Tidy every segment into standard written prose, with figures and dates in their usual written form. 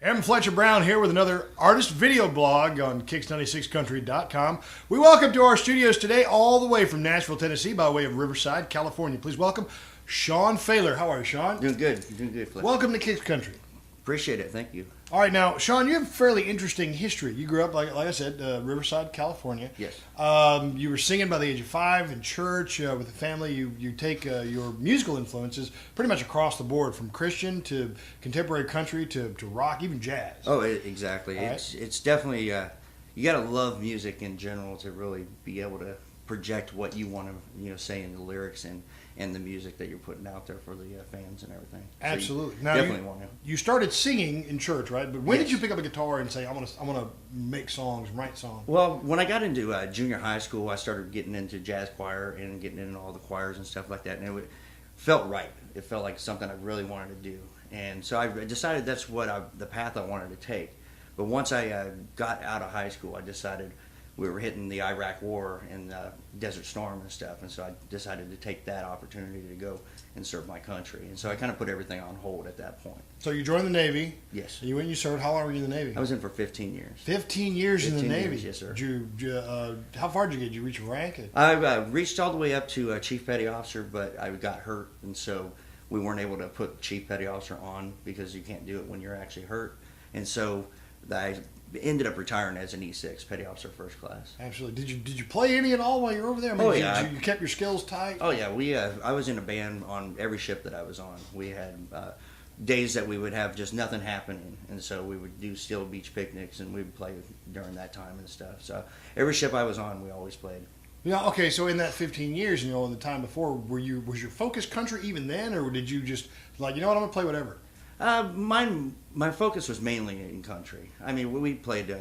I'm Fletcher Brown here with another artist video blog on KIX96Country.com. We welcome to our studios today all the way from Nashville, Tennessee by way of Riverside, California. Please welcome Shawn Faler. How are you, Shawn? Doing good. You're doing good, Fletcher. Welcome to KIX Country. Appreciate it. Thank you. All right, now, Shawn, you have a fairly interesting history. You grew up, like I said, Riverside, California. Yes. You were singing by the age of 5 in church with the family. You take your musical influences pretty much across the board, from Christian to contemporary country to rock, even jazz. Oh, exactly. It's definitely you got to love music in general to really be able to project what you want to say in the lyrics and the music that you're putting out there for the fans and everything. Absolutely. So now definitely want to. You started singing in church, right? But when Yes. did you pick up a guitar and say, I want to make songs, write songs? Well, when I got into junior high school, I started getting into jazz choir and getting into all the choirs and stuff like that, and felt right. It felt like something I really wanted to do, and so I decided that's the path I wanted to take. But once I got out of high school, I decided we were hitting the Iraq War and Desert Storm and stuff, and so I decided to take that opportunity to go and serve my country. And so I kind of put everything on hold at that point. So you joined the Navy. Yes. You went and you served. How long were you in the Navy? I was in for 15 years. 15 years in the 15 Navy? years, yes, sir. How far did you get? Did you reach rank? I reached all the way up to Chief Petty Officer, but I got hurt, and so we weren't able to put Chief Petty Officer on because you can't do it when you're actually hurt. And so I ended up retiring as an E6, Petty Officer First Class. Absolutely. Did you play any at all while you were over there? I mean, yeah. You kept your skills tight? Oh yeah, I was in a band on every ship that I was on. We had days that we would have just nothing happening, and so we would do Steel Beach picnics, and we would play during that time and stuff. So every ship I was on, we always played. Yeah. Okay. So in that 15 years, in the time before, was your focus country even then, or did you just like, I'm gonna play whatever? My focus was mainly in country. I mean, we played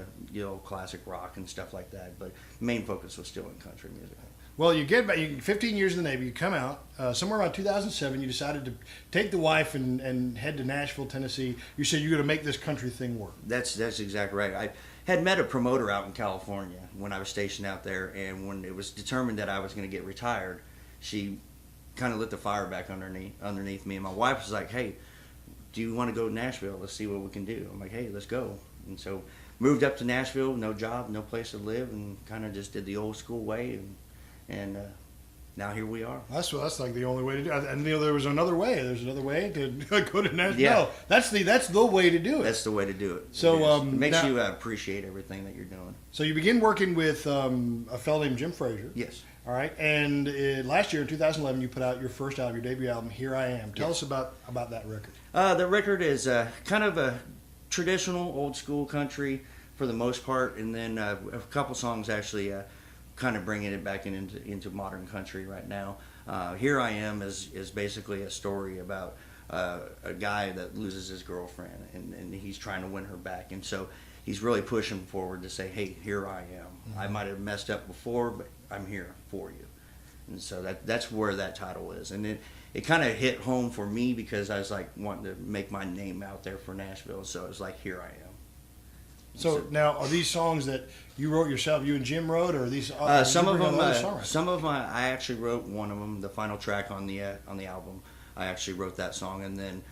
classic rock and stuff like that, but main focus was still in country music. Well, you get back. 15 years in the Navy. You come out somewhere around 2007. You decided to take the wife and head to Nashville, Tennessee. You said you're going to make this country thing work. That's exactly right. I had met a promoter out in California when I was stationed out there, and when it was determined that I was going to get retired, she kind of lit the fire back underneath me. And my wife was like, "Hey, do you want to go to Nashville? Let's see what we can do." I'm like, "Hey, let's go." And so moved up to Nashville, no job, no place to live, and kind of just did the old school way, and now here we are. That's like the only way to do it. And there was another way. There's another way to go to Nashville. Yeah. No, that's the way to do it. That's the way to do it. So it makes you appreciate everything that you're doing. So you begin working with a fellow named Jim Frazier. Yes. All right, and last year in 2011, you put out your first album, your debut album, Here I Am. Tell us about that record. The record is kind of a traditional, old school country for the most part, and then a couple songs actually kind of bringing it back into modern country right now. Here I Am is basically a story about a guy that loses his girlfriend, and he's trying to win her back, and so he's really pushing forward to say, "Hey, here I am. Mm-hmm. I might have messed up before, but I'm here for you." And so that's where that title is, and it kind of hit home for me because I was like wanting to make my name out there for Nashville, so it was like, here I am. So now, are these songs that you wrote yourself, you and Jim wrote, or are these some of them I actually wrote one of them, the final track on the album. I actually wrote that song, and then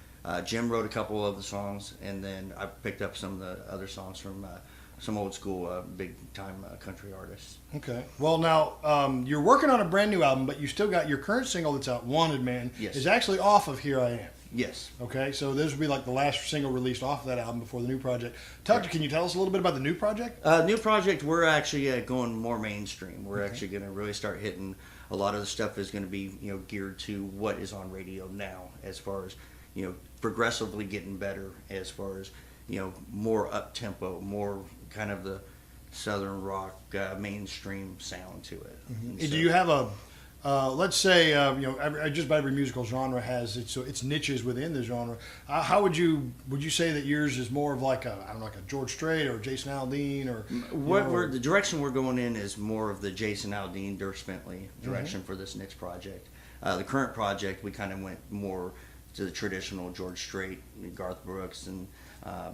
Jim wrote a couple of the songs, and then I picked up some of the other songs from some old school big time country artists. Okay. Well, now you're working on a brand new album, but you still got your current single that's out, "Wanted Man," Yes. is actually off of Here I Am. Yes. Okay, so this will be like the last single released off of that album before the new project. Can you tell us a little bit about the new project? New project, we're actually going more mainstream. We're actually going to really start hitting a lot of the stuff is going to be geared to what is on radio now, as far as progressively getting better, as far as more up tempo, more kind of the southern rock mainstream sound to it. Mm-hmm. Do you have a let's say just about every musical genre has its niches within the genre. How would you say that yours is more of like a George Strait or Jason Aldean or the direction we're going in is more of the Jason Aldean, Dierks Bentley direction Mm-hmm. for this next project. The current project we kind of went more to the traditional George Strait, Garth Brooks, and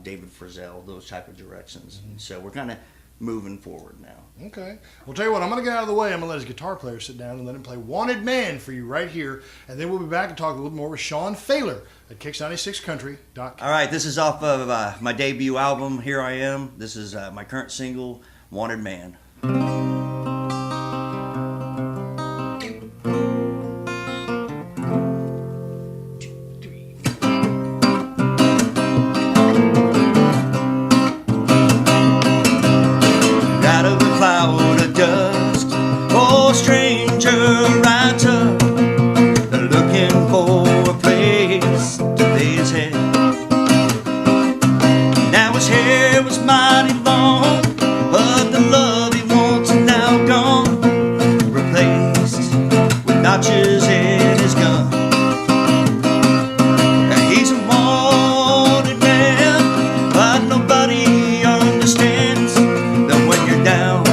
David Frizzell, those type of directions. Mm-hmm. So we're kind of moving forward now. Okay. Well, tell you what, I'm going to get out of the way. I'm going to let his guitar player sit down and let him play Wanted Man for you right here. And then we'll be back and talk a little more with Shawn Faler at KIX96Country.com. All right, this is off of my debut album, Here I Am. This is my current single, Wanted Man. Stranger rides up, looking for a place to lay his head. Now his hair was mighty long, but the love he wants is now gone, replaced with notches in his gun. He's a wanted man, but nobody understands that when you're down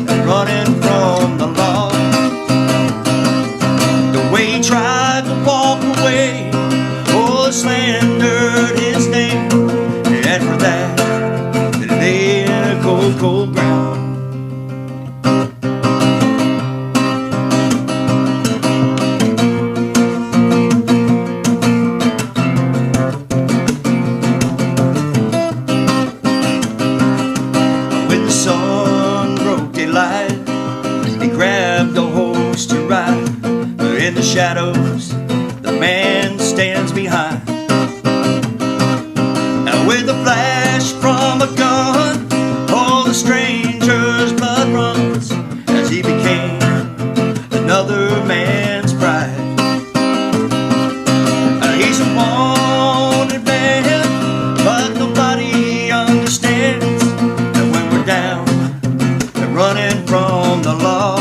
and running from the law, the way he tried to walk away, oh, slandered his name, and for that they lay in a cold, cold ground. When the sun broke daylight, he grabbed a horse to ride. In the shadows, the man stands behind. Now with a flash from a gun, all the stranger's blood runs as he became another man's pride. He's a wanted man, but nobody understands that when we're down and running from the law,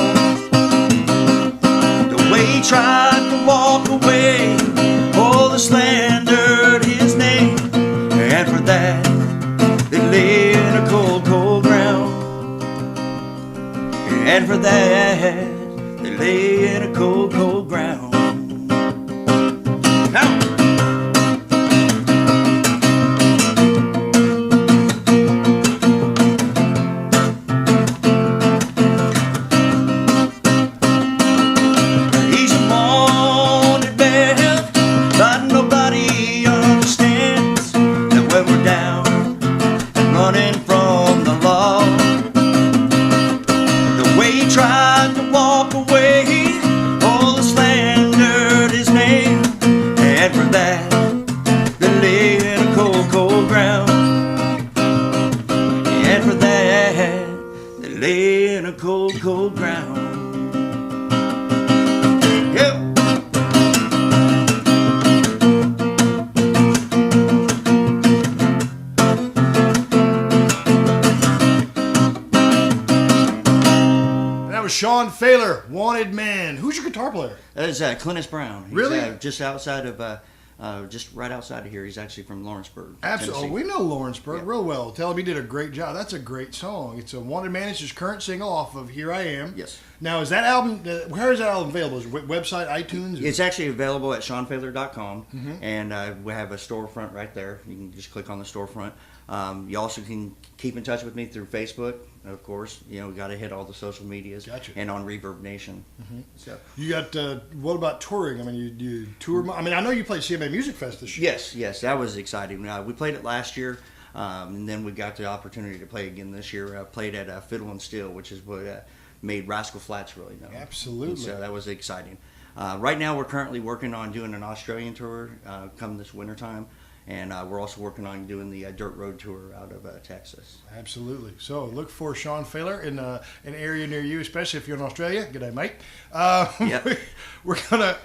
he tried to walk away, oh, they slandered his name, and for that they lay in a cold, cold ground. And for that they lay in a cold, cold ground. Now, running from the law, the way he tried to walk away, all the slandered his name, and for that they lay in a cold, cold ground. And for that they lay in a cold, cold ground. Yep. Shawn Faler, Wanted Man. Who's your guitar player? That is Fletcher Brown. He's, really? Just outside of, just right outside of here. He's actually from Lawrenceburg, Absolutely. Tennessee. We know Lawrenceburg Yeah. real well. Tell him he did a great job. That's a great song. It's a Wanted Man. It's his current single off of Here I Am. Yes. Now, is that album, where is that album available? Is it website, iTunes? It's actually available at ShawnFaler.com, and we have a storefront right there. You can just click on the storefront. You also can keep in touch with me through Facebook, of course. You know, we got to hit all the social medias. Gotcha. And on Reverb Nation. So. You got, what about touring? I mean, you tour, I mean, I know you played CMA Music Fest this year. Yes, that was exciting. We played it last year, and then we got the opportunity to play again this year. Played at Fiddle and Steel, which is what made Rascal Flatts really known. Absolutely. And so that was exciting. Right now, we're currently working on doing an Australian tour come this wintertime. And we're also working on doing the Dirt Road Tour out of Texas. Absolutely. So look for Shawn Faler in an area near you, especially if you're in Australia. G'day, mate. Yep.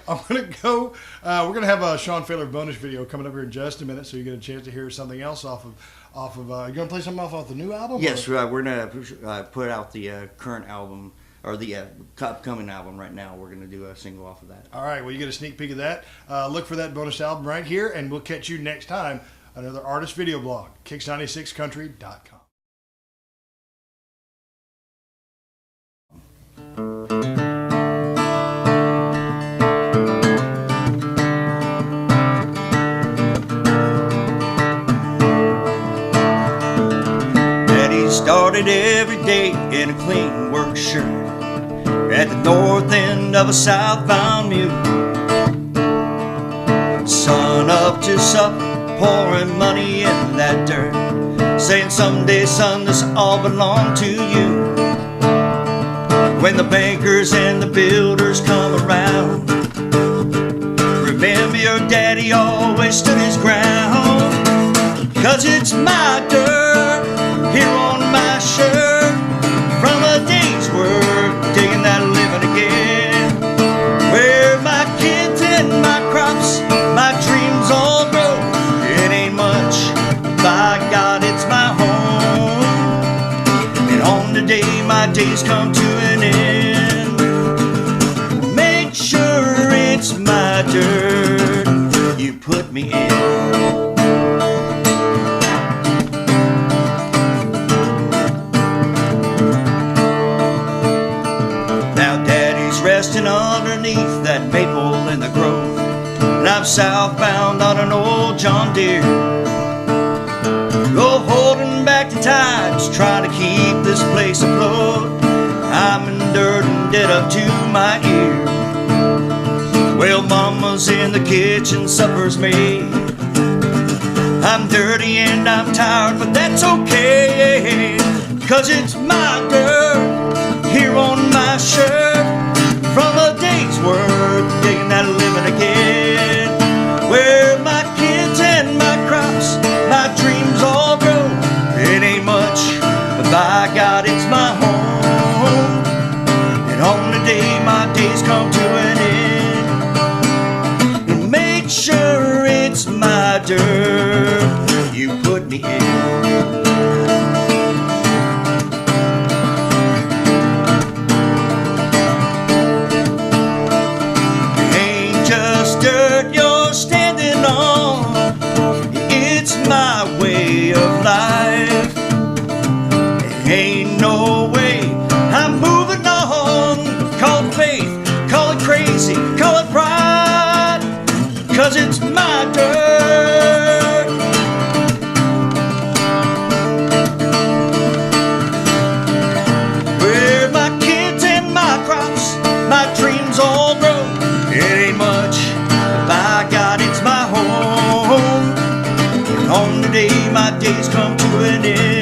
I'm gonna go. We're gonna have a Shawn Faler bonus video coming up here in just a minute, so you get a chance to hear something else off of. You gonna play something off the new album? Yes, we're gonna put out the current album. Or the upcoming album right now. We're going to do a single off of that. All right, well, you get a sneak peek of that. Look for that bonus album right here, and we'll catch you next time on another artist video blog, KIX96Country.com. Daddy started started every day in a clean work shirt at the north end of a southbound mule. Sun up to supper, pouring money in that dirt, saying someday, son, this all belong to you. When the bankers and the builders come around, remember your daddy always stood his ground. 'Cause it's my dirt here on my shirt from a day's work, digging that living again. Where my kids and my crops, my dreams all grow. It ain't much, by God, it's my home. And on the day my days come to an end, make sure it's my dirt you put me in. Resting underneath that maple in the grove, and I'm southbound on an old John Deere. Oh, holding back the tides, trying to keep this place afloat. I'm in dirt and dead up to my ear. Well, mama's in the kitchen, supper's made. I'm dirty and I'm tired, but that's okay, 'cause it's my dirt here on my shirt from a day's work, digging that living again. Where my kids and my crops, my dreams all grow. It ain't much, but by God, it's my home. And on the day my days come to an end, and make sure it's my dirt you put me in. Dirt you're standing on, it's my way of life. Ain't no way I'm moving on. Call it faith, call it crazy, call it pride, 'cause it's my dirt. Where my kids and my crops, my dreams all grow. It ain't much, by God, it's my home. And on the day my days come to an end,